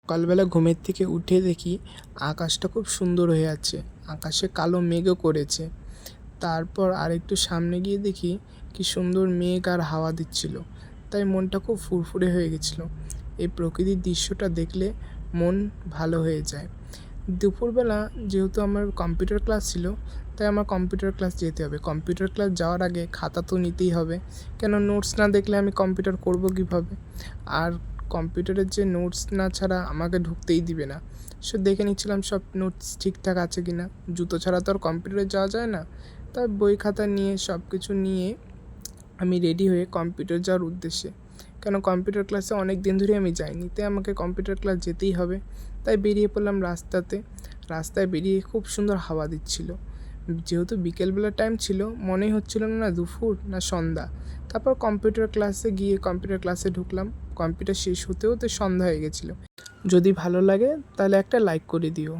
সকালবেলা ঘুমের থেকে উঠে দেখি আকাশটা খুব সুন্দর হয়ে আছে, আকাশে কালো মেঘও করেছে। তারপর আরেকটু সামনে গিয়ে দেখি কি সুন্দর মেঘ আর হাওয়া দিচ্ছিল, তাই মনটা খুব ফুরফুরে হয়ে গেছিলো। এই প্রকৃতির দৃশ্যটা দেখলে মন ভালো হয়ে যায়। দুপুরবেলা যেহেতু আমার কম্পিউটার ক্লাস ছিল, তাই আমার কম্পিউটার ক্লাস যেতে হবে। কম্পিউটার ক্লাস যাওয়ার আগে খাতা তো নিতেই হবে, কেন নোটস না দেখলে আমি কম্পিউটার করব কীভাবে। আর কম্পিউটারের যে নোটস না ছাড়া আমাকে ঢুকতেই দিবে না। সে দেখে নিচ্ছিলাম সব নোটস ঠিকঠাক আছে কি না, জুতো ছাড়া তো আর কম্পিউটারে যাওয়া যায় না। তাই বই খাতা নিয়ে সব কিছু নিয়ে আমি রেডি হয়ে কম্পিউটার যাওয়ার উদ্দেশ্যে, কেন কম্পিউটার ক্লাসে অনেক দিন ধরে আমি যাইনি, তাই আমাকে কম্পিউটার ক্লাস যেতেই হবে। তাই বেরিয়ে পড়লাম রাস্তায় বেরিয়ে খুব সুন্দর হাওয়া দিচ্ছিল। যেহেতু বিকেলবেলা টাইম ছিল, মনেই হচ্ছিল না দুপুর না সন্ধ্যা। তারপর কম্পিউটার ক্লাসে ঢুকলাম। কম্পিউটার শেষ হতে হতে সন্ধ্যা হয়ে গেছিলো। যদি ভালো লাগে তাহলে একটা লাইক করে দিও।